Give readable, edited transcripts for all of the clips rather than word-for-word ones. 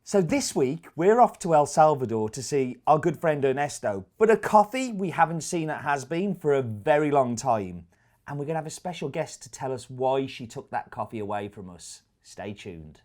So this week, we're off to El Salvador to see our good friend Ernesto, but a coffee we haven't seen at Has Been for a very long time. And we're going to have a special guest to tell us why she took that coffee away from us. Stay tuned.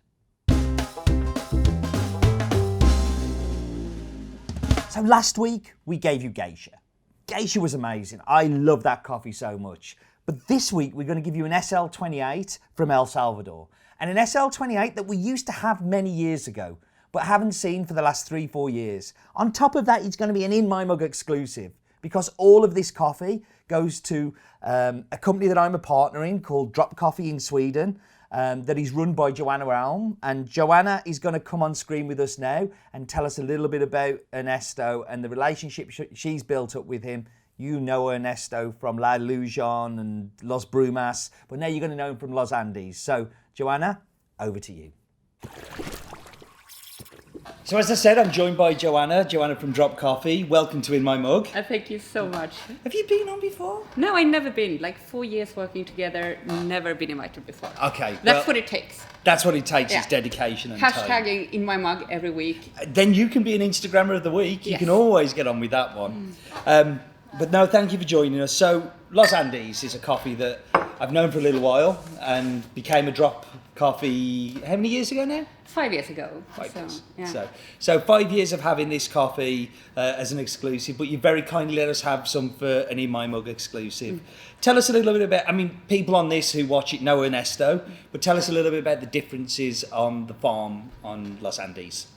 So last week, we gave you Geisha. Geisha was amazing. I love that coffee so much. But this week, we're going to give you an SL28 from El Salvador. And an SL28 that we used to have many years ago, but haven't seen for the last 3-4 years. On top of that, it's going to be an In My Mug exclusive, because all of this coffee goes to a company that I'm a partner in called Drop Coffee in Sweden, that is run by Joanna Alm. And Joanna is going to come on screen with us now and tell us a little bit about Ernesto and the relationship she's built up with him. You know Ernesto from La Lujan and Los Brumas, but now you're going to know him from Los Andes. So, Joanna, over to you. So as I said, I'm joined by Joanna from Drop Coffee. Welcome to In My Mug. Thank you so much. Have you been on before? No, I've never been. Like 4 years working together, never been invited before. Okay. That's what it takes. That's what it takes, is dedication and time. Hashtagging In My Mug every week. Then you can be an Instagrammer of the week. You can always get on with that one. But no, thank you for joining us. So Los Andes is a coffee that I've known for a little while and became a Drop Coffee, how many years ago now? 5 years ago. 5 years. Yeah. So 5 years of having this coffee as an exclusive, but you very kindly let us have some for an In My Mug exclusive. Tell us a little bit about, people on this who watch it know Ernesto, but tell us a little bit about the differences on the farm on Los Andes.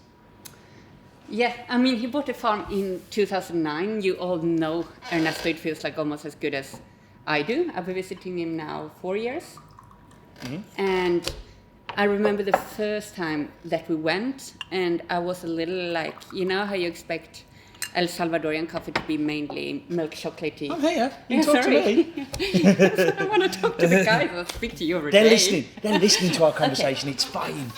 Yeah, he bought a farm in 2009. You all know Ernesto. It feels like almost as good as I do. I've been visiting him now 4 years. And I remember the first time that we went, and I was a little like, you know how you expect El Salvadorian coffee to be mainly milk chocolatey. I'm here. You can talk to me. I want to talk to the guys. I'll speak to you every day. They're listening to our conversation. Okay. It's fine.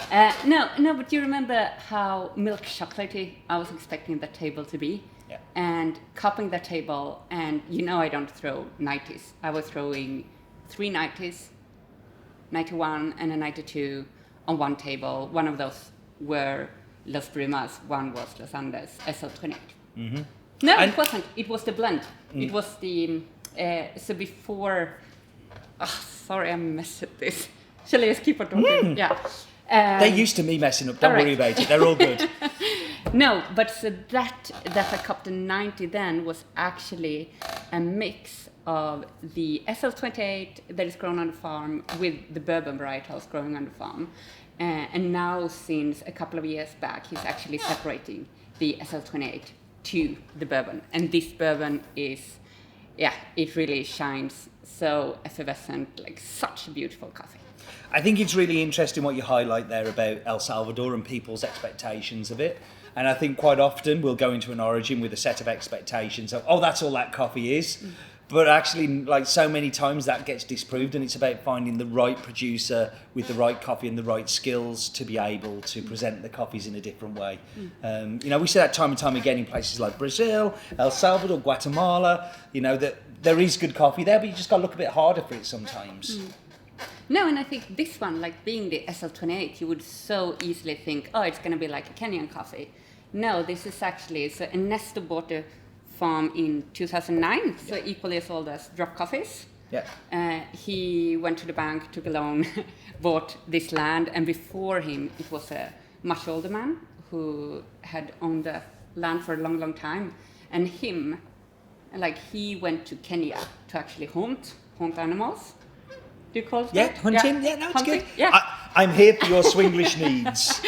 No, but you remember how milk chocolatey I was expecting the table to be? Yeah. And cupping the table, and I don't throw 90s. I was throwing 3 90s, 91 and a 92 on one table. One of those were Los Brumas, one was Los Andes, SL28. No, it wasn't. It was the blend. It was the, so before, sorry, I messed up this. Shall I just keep on talking? Yeah. They're used to me messing up. Don't worry about it. They're all good. No, but so that I cupped in 90 then was actually a mix of the SL28 that is grown on the farm with the bourbon varietals growing on the farm. And now, since a couple of years back, he's actually separating the SL28 to the bourbon. And this bourbon is, it really shines so effervescent, like such a beautiful coffee. I think it's really interesting what you highlight there about El Salvador and people's expectations of it. And I think quite often we'll go into an origin with a set of expectations of, that's all that coffee is. But actually, like so many times, that gets disproved, and it's about finding the right producer with the right coffee and the right skills to be able to present the coffees in a different way. We see that time and time again in places like Brazil, El Salvador, Guatemala, that there is good coffee there, but you just got to look a bit harder for it sometimes. No, and I think this one, like being the SL28, you would so easily think, it's going to be like a Kenyan coffee. No, this is actually, so Ernesto bought a farm in 2009, so equally as old as Drop Coffees. Yeah. He went to the bank, took a loan, bought this land, and before him, it was a much older man who had owned the land for a long, long time. And he went to Kenya to actually hunt animals. Do you call it that? Hunting? Yeah, no, it's hunting? good. Yeah. I'm here for your Swinglish needs.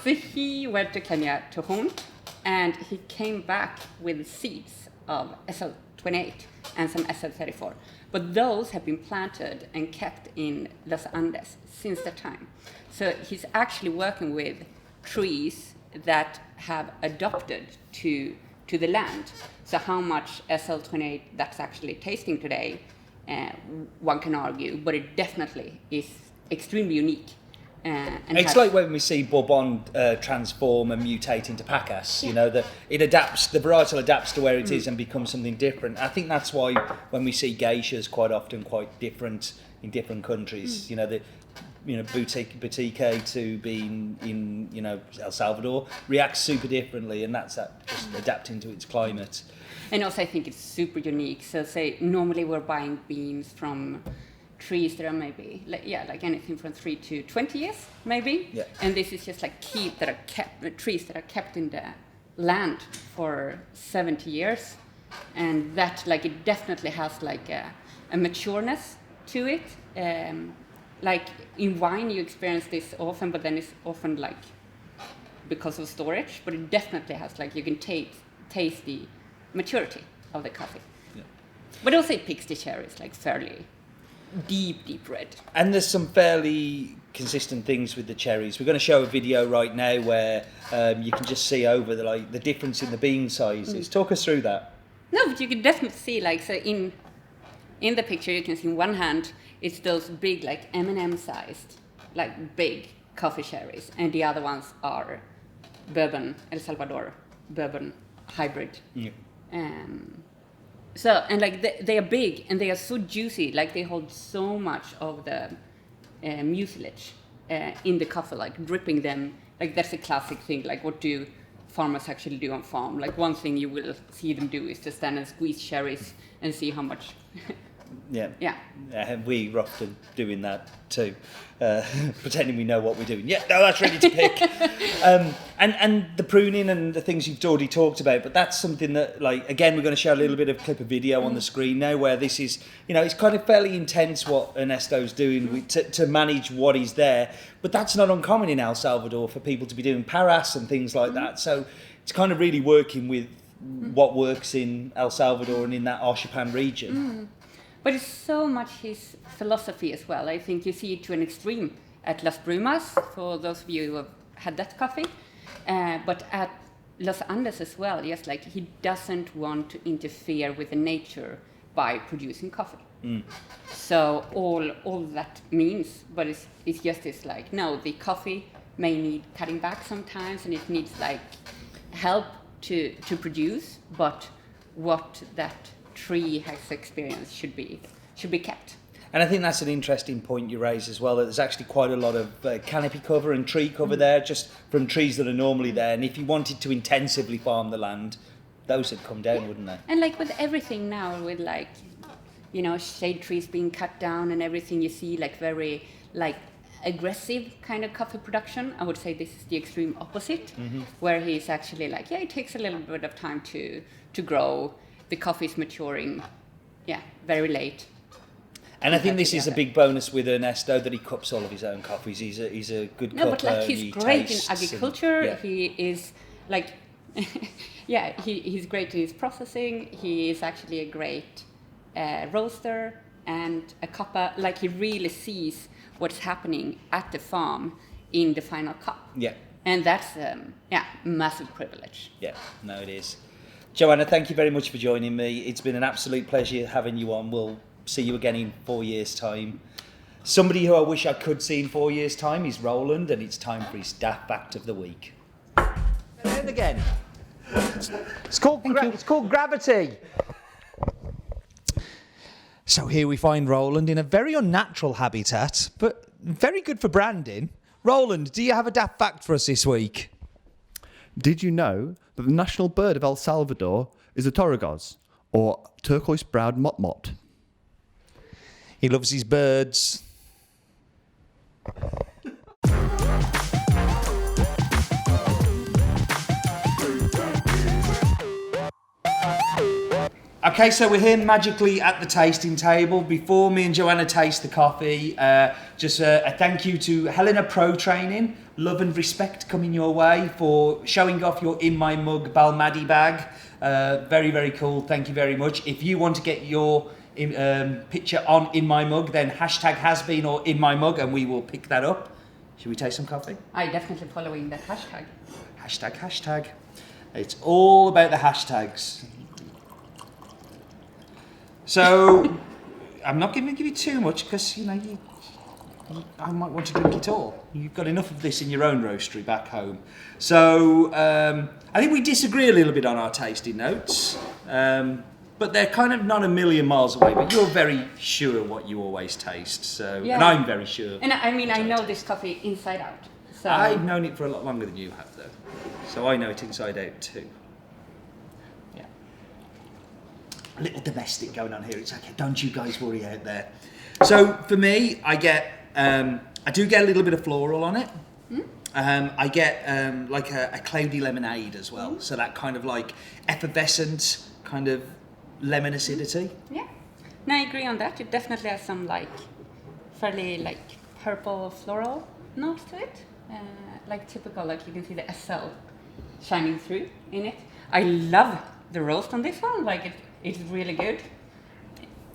So he went to Kenya to hunt, and he came back with seeds of SL28 and some SL34. But those have been planted and kept in Los Andes since that time. So he's actually working with trees that have adopted to the land. So how much SL28 that's actually tasting today, one can argue, but it definitely is extremely unique. And it's like when we see Bourbon transform and mutate into Pacas, that it adapts, the varietal adapts to where it is and becomes something different. I think that's why when we see geishas quite often quite different in different countries, boutique to being in El Salvador reacts super differently, and that's just adapting to its climate. And also I think it's super unique. So say normally we're buying beans from trees that are maybe like anything from 3 to 20 years maybe. Yeah. And this is just like trees that are kept in the land for 70 years, and that like it definitely has like a matureness to it. Like in wine you experience this often, but then it's often like because of storage, but it definitely has like you can taste the maturity of the coffee. Yeah. But also it picks the cherries like fairly deep red. And there's some fairly consistent things with the cherries. We're going to show a video right now where you can just see over the difference in the bean sizes. Talk us through that. No, but you can definitely see like so in the picture you can see in one hand it's those big like M&M sized like big coffee cherries, and the other ones are bourbon El Salvador bourbon hybrid. Yeah. So and like they are big and they are so juicy, like they hold so much of the mucilage in the coffee, like dripping them. Like that's a classic thing. Like what do farmers actually do on farm? Like one thing you will see them do is to stand and squeeze cherries and see how much. Yeah. We're often doing that too, pretending we know what we're doing. Yeah, no, that's ready to pick. And the pruning and the things you've already talked about, but that's something that, like, again, we're going to show a little bit of clip of video on the screen now, where this is, it's kind of fairly intense what Ernesto's doing to manage what is there. But that's not uncommon in El Salvador for people to be doing paras and things like that. So it's kind of really working with what works in El Salvador and in that Archipan region. But it's so much his philosophy as well. I think you see it to an extreme at Las Brumas, for those of you who have had that coffee, but at Los Andes as well. Yes, like he doesn't want to interfere with the nature by producing coffee. So all that means, but it's just this like, no, the coffee may need cutting back sometimes, and it needs like help to produce, but what that tree has experienced should be kept. And I think that's an interesting point you raise as well, that there's actually quite a lot of canopy cover and tree cover there, just from trees that are normally there. And if you wanted to intensively farm the land, those would come down, wouldn't they? And like with everything now, with like, shade trees being cut down and everything, you see like very like aggressive kind of coffee production. I would say this is the extreme opposite, where he's actually like, it takes a little bit of time to grow. The coffee is maturing, very late. And I think this is a big bonus with Ernesto, that he cups all of his own coffees. He's a good cupper. No, but like he's great in agriculture. And, He is like, he's great in his processing. He is actually a great roaster and a cupper. Like he really sees what's happening at the farm in the final cup. Yeah. And that's massive privilege. Yeah, no, it is. Joanna, thank you very much for joining me. It's been an absolute pleasure having you on. We'll see you again in 4 years' time. Somebody who I wish I could see in 4 years' time is Roland, and it's time for his Daft Fact of the Week. And again. It's called gravity. So here we find Roland in a very unnatural habitat, but very good for branding. Roland, do you have a Daft Fact for us this week? Did you know that the national bird of El Salvador is a toragos, or turquoise-browed motmot? He loves his birds. Okay, so we're here magically at the tasting table. Before me and Joanna taste the coffee, just a thank you to Helena Pro Training. Love and respect coming your way for showing off your In My Mug Balmadi bag. Very, very cool. Thank you very much. If you want to get your picture on In My Mug, then #hasbeen or In My Mug, and we will pick that up. Should we taste some coffee? I'm definitely following that hashtag. Hashtag. It's all about the hashtags. So, I'm not going to give you too much because, I might want to drink it all. You've got enough of this in your own roastery back home. So, I think we disagree a little bit on our tasting notes. but they're kind of not a million miles away. But you're very sure what you always taste, so Yeah. and I'm very sure. And I mean, what I know taste. this coffee inside out. So I've known it for a lot longer than you have, though, so I know it inside out too. yeah. A little domestic going on here. It's okay. Don't you guys worry out there. So for me, I do get a little bit of floral on it. I get like a cloudy lemonade as well. So that kind of like effervescent kind of lemon acidity. Yeah. No, I agree on that. It definitely has some like fairly like purple floral notes to it. Like typical, like you can see the SL shining through in it. I love the roast on this one. Like it's really good.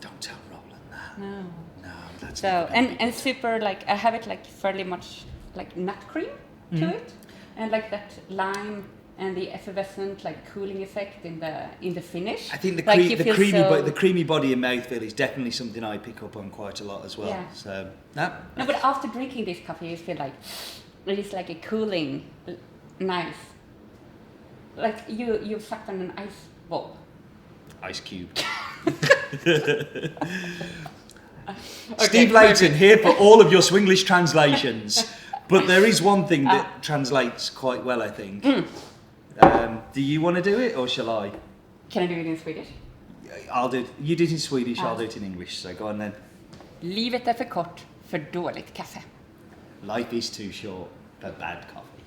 Don't tell Roland that. No. No, that's So never gonna and super like I have it like fairly much like nut cream to it, and like that lime and the effervescent like cooling effect in the finish. I think like you feel so- the creamy body and mouthfeel is definitely something I pick up on quite a lot as well. Yeah. So no. No, but after drinking this coffee, you feel like it is like a cooling, nice. Like you sucked on an ice ball. Ice cube. Okay, Steve Layton here for all of your Swinglish translations. But there is one thing that translates quite well, I think. Do you want to do it or shall I? Can I do it in Swedish? I'll do it. You do it in Swedish, I'll do it in English. So go on then. Livet är för kort för dåligt kaffe. Life is too short for bad coffee.